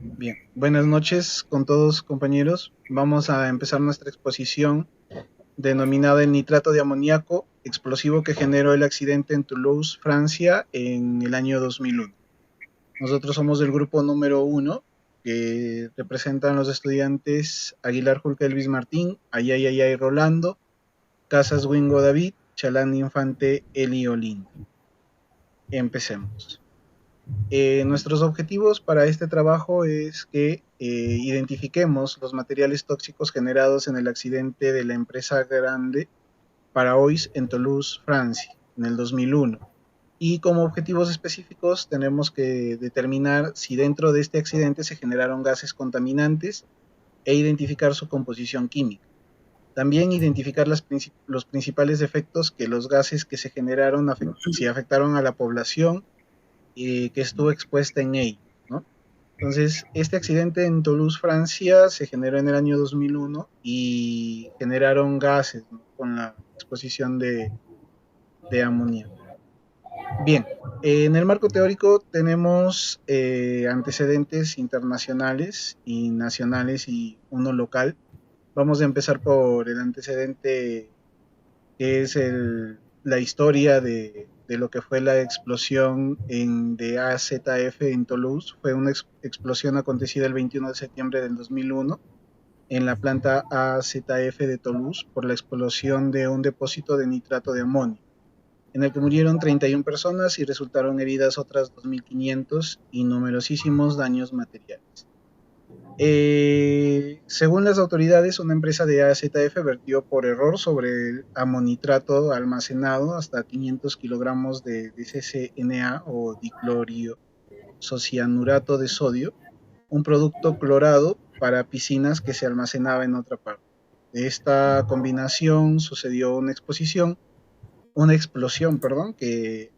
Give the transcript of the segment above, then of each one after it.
Bien, buenas noches con todos compañeros. Vamos a empezar nuestra exposición denominada el nitrato de amoníaco, explosivo que generó el accidente en Toulouse, Francia, en el año 2001. Nosotros somos del grupo número 1, que representan los estudiantes Aguilar Julca Elvis Martín, Ayay Rolando, Casas Wingo David, Chalán Infante Eli Olinda. Empecemos. Nuestros objetivos para este trabajo es que identifiquemos los materiales tóxicos generados en el accidente de la empresa grande Paraois en Toulouse, Francia, en el 2001. Y como objetivos específicos tenemos que determinar si dentro de este accidente se generaron gases contaminantes e identificar su composición química. También identificar los principales efectos que los gases que se generaron, si afectaron a la población que estuvo expuesta en ello, ¿no? Entonces, este accidente en Toulouse, Francia, se generó en el año 2001 y generaron gases, ¿no?, con la exposición de amoníaco. Bien, en el marco teórico tenemos antecedentes internacionales y nacionales y uno local. Vamos a empezar por el antecedente que es la historia de lo que fue la explosión de AZF en Toulouse. Fue una explosión acontecida el 21 de septiembre del 2001 en la planta AZF de Toulouse por la explosión de un depósito de nitrato de amonio, en el que murieron 31 personas y resultaron heridas otras 2.500 y numerosísimos daños materiales. Según las autoridades, una empresa de AZF vertió por error sobre el amonitrato almacenado hasta 500 kilogramos de CCNA o dicloriosocianurato de sodio, un producto clorado para piscinas que se almacenaba en otra parte. De esta combinación sucedió una explosión, que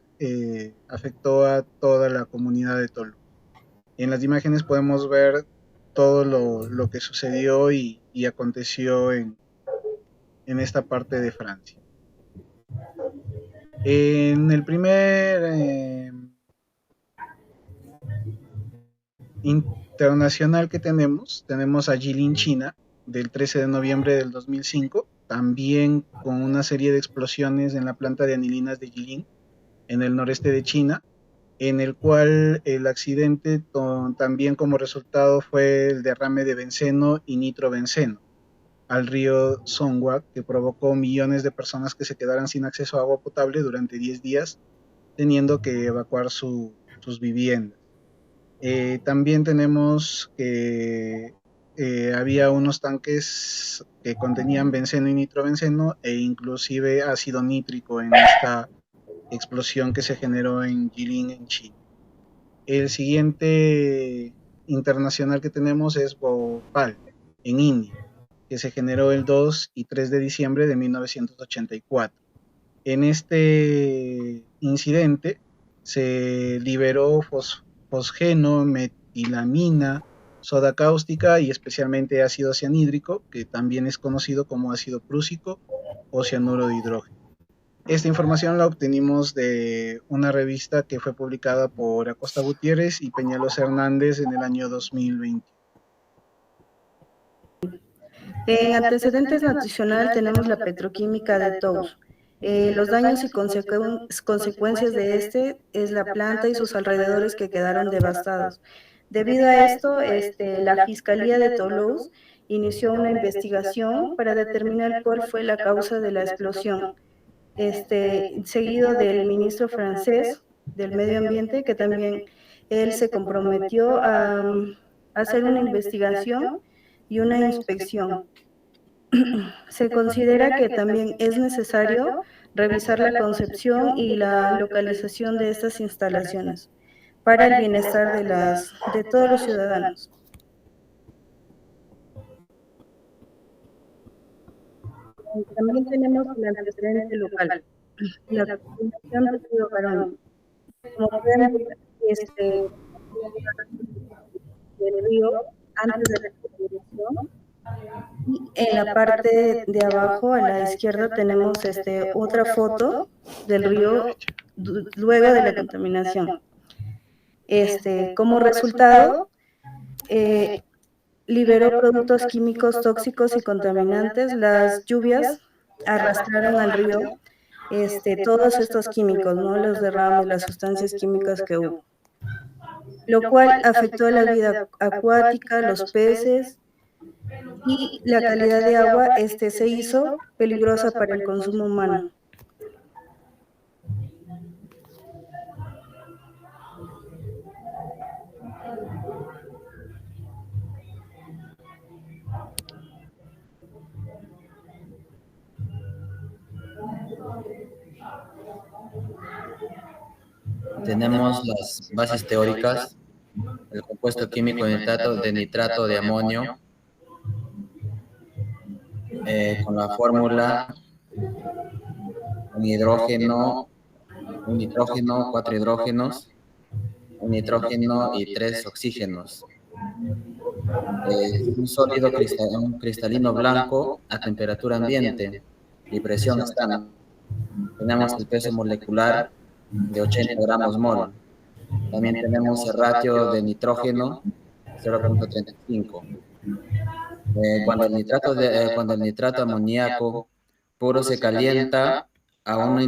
afectó a toda la comunidad de Tolu. En las imágenes podemos ver todo lo que sucedió y aconteció en esta parte de Francia. En el primer internacional que tenemos a Jilin, China, del 13 de noviembre del 2005, también con una serie de explosiones en la planta de anilinas de Jilin, en el noreste de China, en el cual el accidente también como resultado fue el derrame de benceno y nitrobenceno al río Songhua, que provocó millones de personas que se quedaran sin acceso a agua potable durante 10 días, teniendo que evacuar sus viviendas. También tenemos que había unos tanques que contenían benceno y nitrobenceno e inclusive ácido nítrico en esta explosión que se generó en Jilin, en China. El siguiente internacional que tenemos es Bhopal, en India, que se generó el 2 y 3 de diciembre de 1984. En este incidente se liberó fosgeno, metilamina, soda cáustica y especialmente ácido cianhídrico, que también es conocido como ácido prúsico o cianuro de hidrógeno. Esta información la obtenimos de una revista que fue publicada por Acosta Gutiérrez y Peñalosa Hernández en el año 2020. En antecedentes nacional tenemos la petroquímica de Toulouse. Los daños y consecuencias de este es la planta y sus alrededores que quedaron devastados. Debido a esto, la Fiscalía de Toulouse inició una investigación para determinar cuál fue la causa de la explosión, seguido del ministro francés del Medio Ambiente, que también él se comprometió a hacer una investigación y una inspección. Se considera que también es necesario revisar la concepción y la localización de estas instalaciones para el bienestar de todos los ciudadanos. También tenemos el antecedente local, la contaminación del río Barón. Como pueden ver, del río antes de la contaminación. Y en la parte de abajo, a la izquierda, tenemos otra foto del río luego de la contaminación. Como resultado, liberó productos químicos tóxicos y contaminantes. Las lluvias arrastraron al río todos estos químicos, ¿no? Los derrames, las sustancias químicas que hubo, lo cual afectó a la vida acuática, los peces, y la calidad de agua se hizo peligrosa para el consumo humano. Tenemos las bases teóricas, el compuesto químico de nitrato de amonio, con la fórmula un nitrógeno, 4 hidrógenos, un nitrógeno y 3 oxígenos. Un sólido un cristalino blanco a temperatura ambiente y presión estándar. Tenemos el peso molecular de 80 gramos mol. También tenemos el ratio de nitrógeno 0.35. Cuando el nitrato amoníaco puro se calienta a un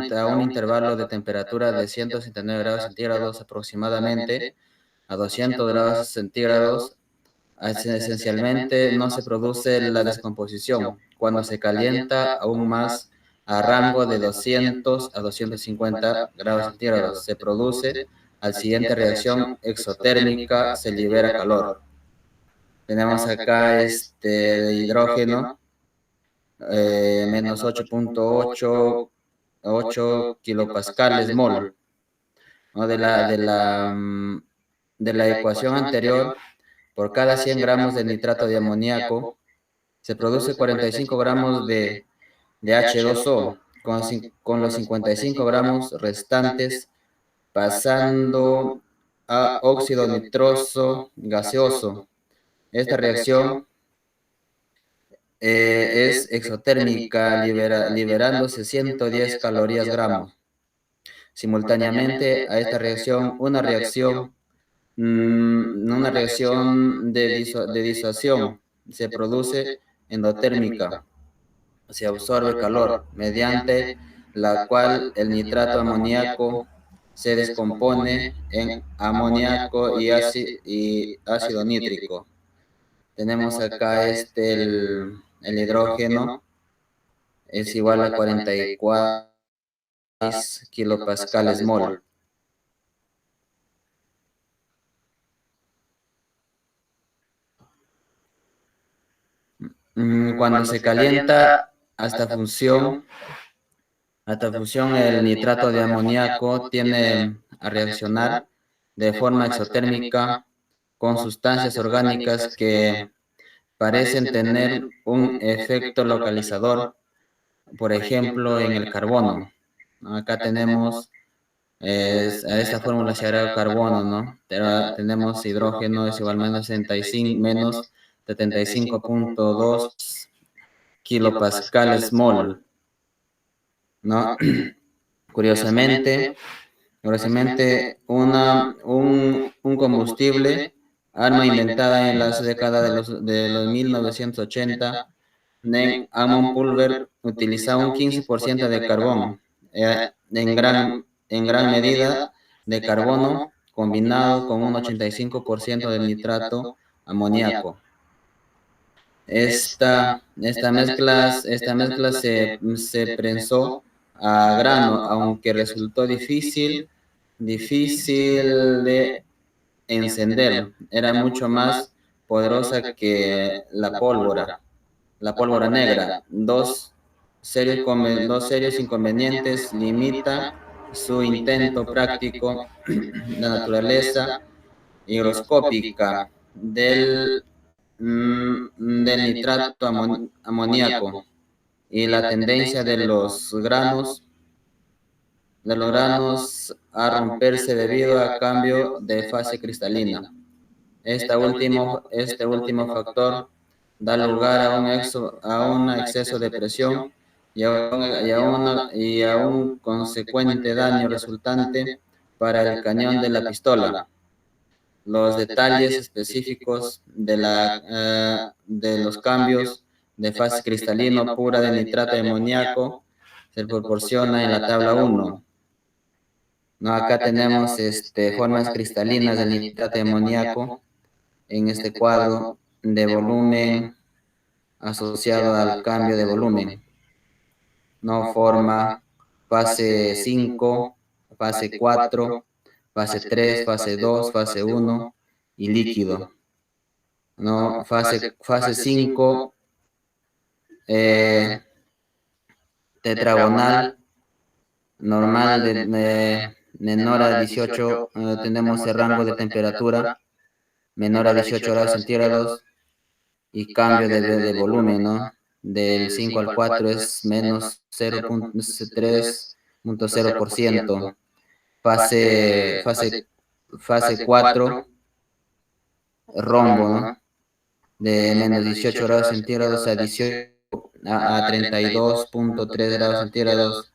intervalo de temperatura de 169 grados centígrados aproximadamente a 200 grados centígrados, esencialmente no se produce la descomposición. Cuando se calienta aún más a rango de 200 a 250 grados centígrados, se produce la siguiente reacción exotérmica, se libera calor. Tenemos acá de hidrógeno, menos 8.8 kilopascales mol, ¿no? De la ecuación anterior, por cada 100 gramos de nitrato de amoníaco, se produce 45 gramos de H2O, con los 55 gramos restantes pasando a óxido nitroso gaseoso. Esta reacción es exotérmica, liberándose 110 calorías gramos. Simultáneamente a esta reacción, una reacción de disuasión se produce endotérmica. Se absorbe calor, mediante la cual el nitrato amoníaco se descompone en amoníaco y ácido nítrico. Tenemos acá el hidrógeno, es igual a 44 kilopascales mol. Cuando se calienta hasta fusión, el nitrato de amoníaco tiende a reaccionar de forma exotérmica con sustancias orgánicas que parecen tener un efecto localizador, por ejemplo, en el carbono. Acá tenemos, a esta fórmula se agrega carbono, ¿no? Pero tenemos hidrógeno es igual a menos 75.2 kilopascales mol, ¿no? Curiosamente, un combustible, arma inventada en las décadas de los 1980, Nen Amon Pulver utilizaba un 15% de carbón, en gran medida de carbono, combinado con un 85% de nitrato amoníaco. Esta mezcla se prensó a grano, aunque resultó difícil de encender. Era mucho más poderosa que la pólvora negra. Dos serios inconvenientes limitan su intento práctico. La naturaleza higroscópica del nitrato amoníaco y la tendencia de los granos a romperse debido a cambio de fase cristalina. Este último factor da lugar a un exceso de presión y a un consecuente daño resultante para el cañón de la pistola. Los detalles específicos de los cambios de fase cristalino pura de nitrato de amoníaco se proporciona en la tabla 1. ¿No? Acá tenemos formas cristalinas del nitrato de amoníaco en este cuadro de volumen asociado al cambio de volumen. No forma fase 5, fase 4, fase 3, fase 2, fase 1 y líquido. ¿No? Fase 5, tetragonal, normal de menor a 18, tenemos el rango de temperatura menor a 18 grados centígrados y cambio de volumen, ¿no? Del 5 al 4 es menos 0.3%. Fase 4, rombo, ¿no? De menos 18 grados centígrados a 32.3 grados centígrados,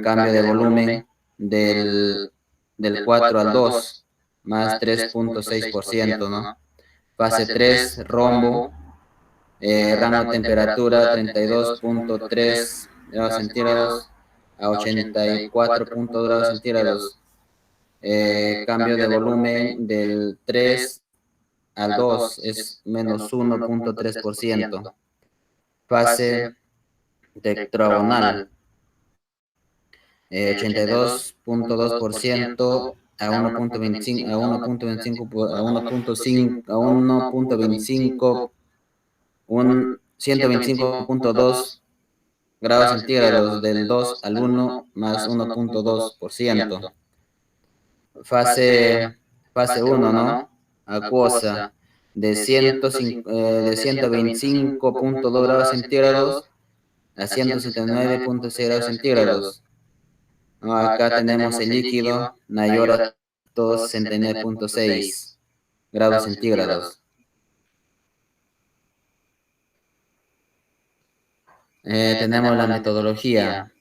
cambio de volumen del 4 al 2, más 3.6%, ¿no? Fase 3, rombo, rango de temperatura 32.3 grados centígrados a 84.2 grados centígrados, cambio de volumen del 3 al 2 es menos 1.3%. Fase tetragonal, 82.2% a 125.2 grados centígrados del 2 al 1 más 1.2%. Fase 1, ¿no? Acuosa, de 125.2 grados centígrados a 179.6 grados centígrados. ¿No? Acá tenemos el líquido mayor a 269.6 grados centígrados. Tenemos la metodología.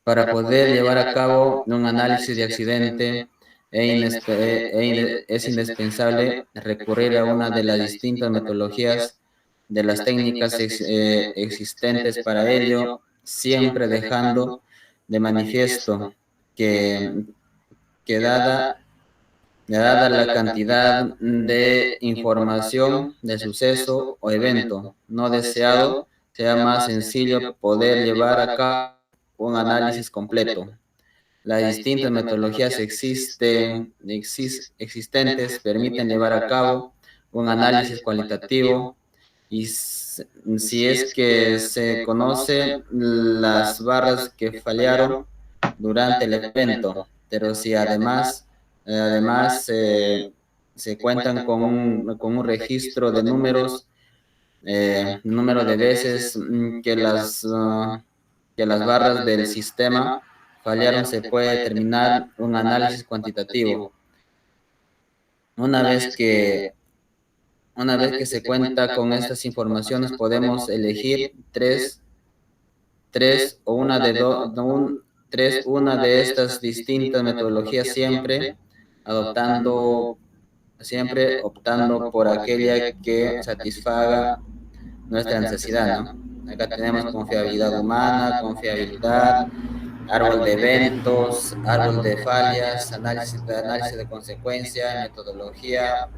Para poder llevar a cabo un análisis de accidente, es indispensable recurrir a una de las distintas metodologías de las técnicas existentes para ello, siempre dejando de manifiesto que dada la cantidad de información de suceso o evento no deseado, sea más sencillo poder llevar a cabo un análisis completo. Las distintas metodologías existentes permiten llevar a cabo un análisis cualitativo y si es que se conocen las barras que fallaron durante el evento, pero si además se cuentan con un registro de números, número de veces que las barras del sistema fallaron, se puede determinar un análisis cuantitativo. Una vez que se cuenta con estas informaciones, podemos elegir una de estas distintas metodologías, siempre optando por aquella que satisfaga nuestra necesidad, ¿no? Acá tenemos confiabilidad humana, confiabilidad, árbol de eventos, árbol de fallas, análisis de consecuencia, metodologías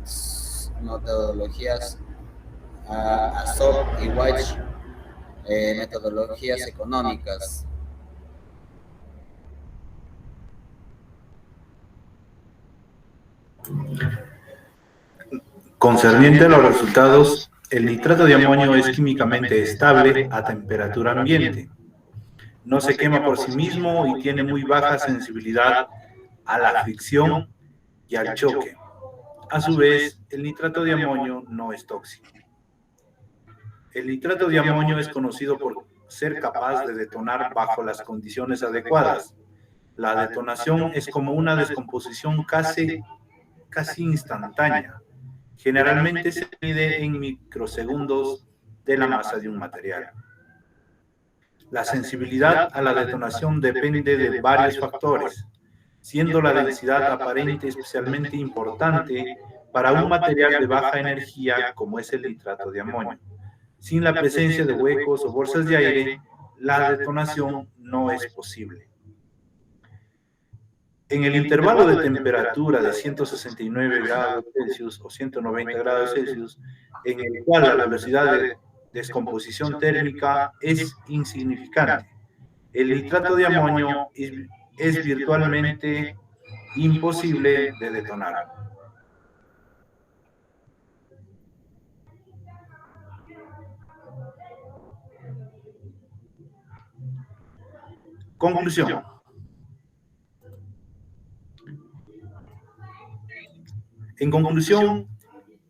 ASOP y WISE, metodologías económicas. Concerniente a los resultados, el nitrato de amonio es químicamente estable a temperatura ambiente. No se quema por sí mismo y tiene muy baja sensibilidad a la fricción y al choque. A su vez, el nitrato de amonio no es tóxico. El nitrato de amonio es conocido por ser capaz de detonar bajo las condiciones adecuadas. La detonación es como una descomposición casi instantánea. Generalmente se mide en microsegundos de la masa de un material. La sensibilidad a la detonación depende de varios factores, siendo la densidad aparente especialmente importante para un material de baja energía como es el nitrato de amonio. Sin la presencia de huecos o bolsas de aire, la detonación no es posible. En el intervalo de temperatura de 169 grados Celsius o 190 grados Celsius, en el cual la velocidad de descomposición térmica es insignificante, el nitrato de amonio es virtualmente imposible de detonar. Conclusión. En conclusión,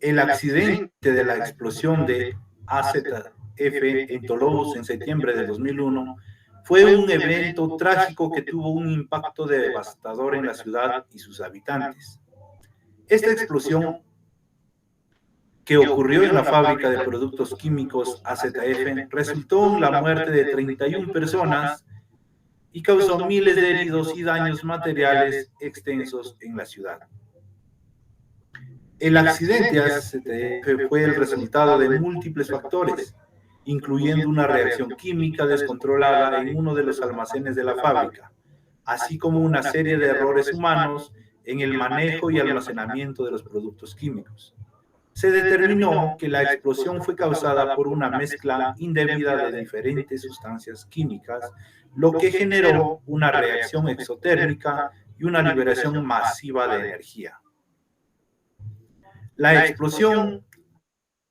el accidente de la explosión de AZF en Toulouse en septiembre de 2001 fue un evento trágico que tuvo un impacto devastador en la ciudad y sus habitantes. Esta explosión, que ocurrió en la fábrica de productos químicos AZF, resultó en la muerte de 31 personas y causó miles de heridos y daños materiales extensos en la ciudad. El accidente AZF fue el resultado de múltiples factores, incluyendo una reacción química descontrolada en uno de los almacenes de la fábrica, así como una serie de errores humanos en el manejo y almacenamiento de los productos químicos. Se determinó que la explosión fue causada por una mezcla indebida de diferentes sustancias químicas, lo que generó una reacción exotérmica y una liberación masiva de energía. La explosión,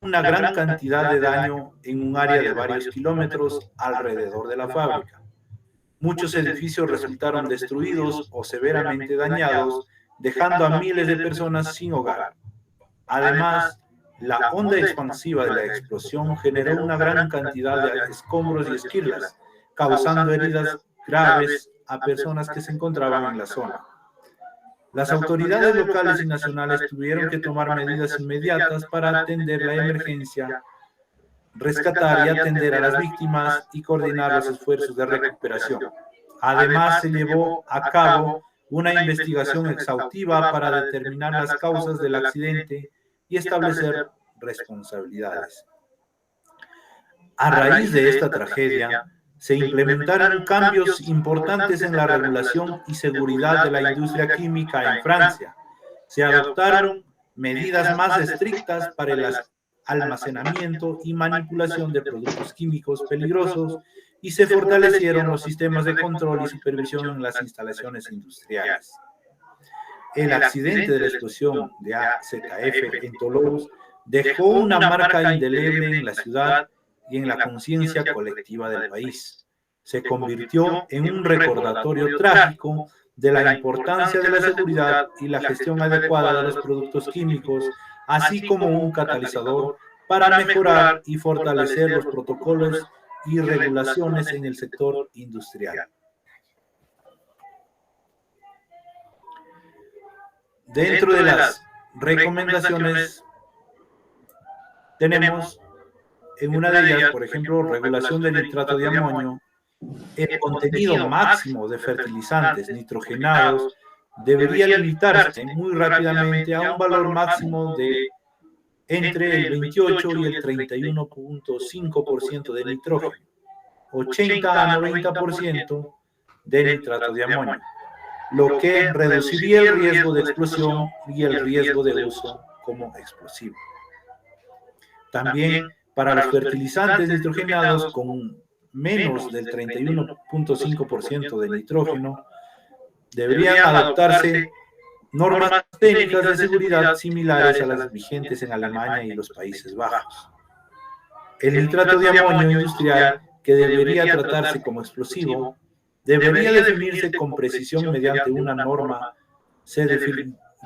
una gran cantidad de daño en un área de varios kilómetros alrededor de la fábrica. Muchos edificios resultaron destruidos o severamente dañados, dejando a miles de personas sin hogar. Además, la onda expansiva de la explosión generó una gran cantidad de escombros y esquirlas, causando heridas graves a personas que se encontraban en la zona. Las autoridades locales y nacionales tuvieron que tomar medidas inmediatas para atender la emergencia, rescatar y atender a las víctimas y coordinar los esfuerzos de recuperación. Además, se llevó a cabo una investigación exhaustiva para determinar las causas del accidente y establecer responsabilidades. A raíz de esta tragedia, se implementaron cambios importantes en la regulación y seguridad de la industria química en Francia. Se adoptaron medidas más estrictas para el almacenamiento y manipulación de productos químicos peligrosos y se fortalecieron los sistemas de control y supervisión en las instalaciones industriales. El accidente de la explosión de AZF en Toulouse dejó una marca indeleble en la ciudad y en la conciencia colectiva del país. Se convirtió en un recordatorio trágico de la importancia de la seguridad y la gestión adecuada de los productos químicos, así como un catalizador para mejorar y fortalecer los protocolos y regulaciones en el sector industrial. Dentro de las recomendaciones tenemos en una de ellas, por ejemplo, regulación del nitrato de amonio. El contenido máximo de fertilizantes nitrogenados debería limitarse muy rápidamente a un valor máximo de entre el 28 y el 31.5% de nitrógeno, 80 a 90% de nitrato de amonio, lo que reduciría el riesgo de explosión y el riesgo de uso como explosivo. También para los fertilizantes nitrogenados con menos del 31.5% de nitrógeno, deberían adoptarse normas técnicas de seguridad similares a las vigentes en Alemania y los Países Bajos. El nitrato de amonio industrial, que debería tratarse como explosivo, debería definirse con precisión mediante una norma.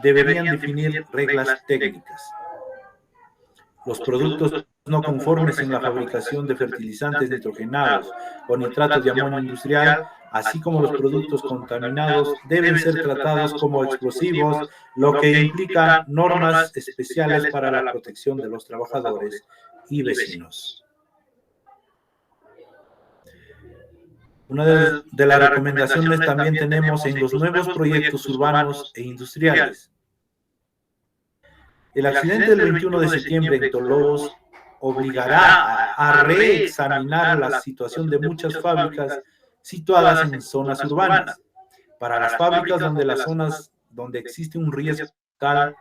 Deberían definir reglas técnicas. Los productos no conformes en la fabricación de fertilizantes nitrogenados o nitratos de amonio industrial, así como los productos contaminados, deben ser tratados como explosivos, lo que implica normas especiales para la protección de los trabajadores y vecinos. Una de las recomendaciones también tenemos en los nuevos proyectos urbanos e industriales. El accidente del 21 de septiembre en Tolobos obligará a reexaminar la situación de muchas fábricas situadas en zonas urbanas. Para las fábricas donde las zonas donde existe un riesgo tal,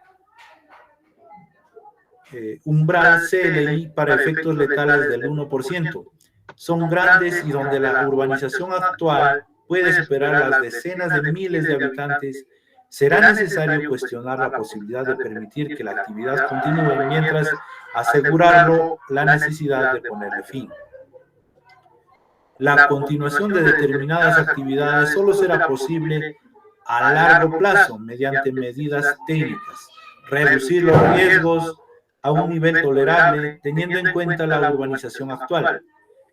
umbral CLI para efectos letales del 1%, son grandes y donde la urbanización actual puede superar las decenas de miles de habitantes, será necesario cuestionar la posibilidad de permitir que la actividad continúe mientras asegurarlo la necesidad de ponerle fin. La continuación de determinadas actividades solo será posible a largo plazo mediante medidas técnicas, reducir los riesgos a un nivel tolerable teniendo en cuenta la urbanización actual.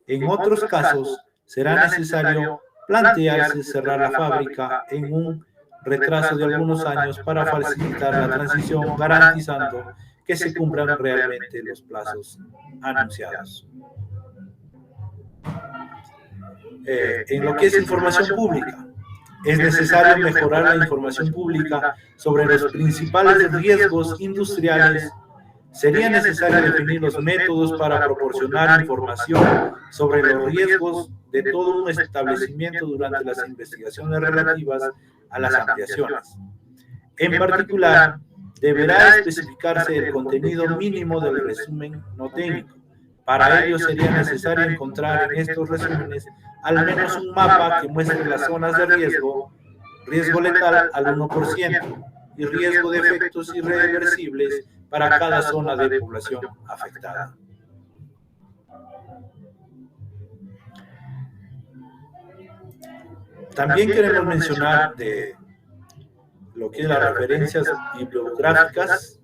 En otros casos, será necesario plantearse cerrar la fábrica en un retraso de algunos años para facilitar la transición, garantizando que se cumplan realmente los plazos anunciados. En lo que es información pública, es necesario mejorar la información pública sobre los principales riesgos industriales. Sería necesario definir los métodos para proporcionar información sobre los riesgos de todo un establecimiento durante las investigaciones relativas a las ampliaciones. En particular, deberá especificarse el contenido mínimo del resumen no técnico. Para ello sería necesario encontrar en estos resúmenes al menos un mapa que muestre las zonas de riesgo letal al 1% y riesgo de efectos irreversibles para cada zona de población afectada. También queremos mencionar de lo que es las referencias bibliográficas.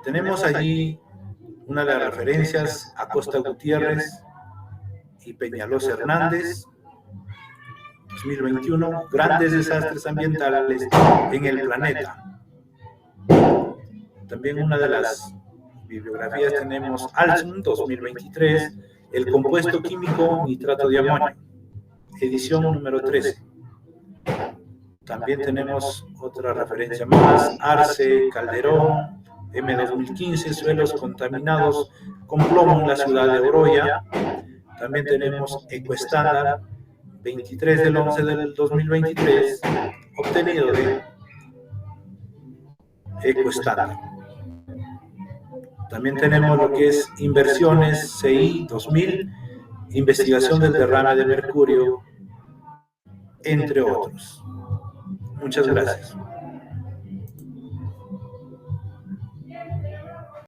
Tenemos allí una de las referencias: Acosta Gutiérrez y Peñalosa Hernández, 2021, grandes desastres ambientales en el planeta. También una de las bibliografías tenemos Alsum, 2023, el compuesto químico nitrato de amonio, edición número 13. También tenemos otra referencia más, Arce, Calderón, M2015, suelos contaminados con plomo en la ciudad de Oroya. También tenemos Ecoestándar, 23 del 11 del 2023, obtenido de Ecoestándar. También tenemos lo que es Inversiones CI 2000, investigación del derrame de mercurio, entre otros. Muchas gracias.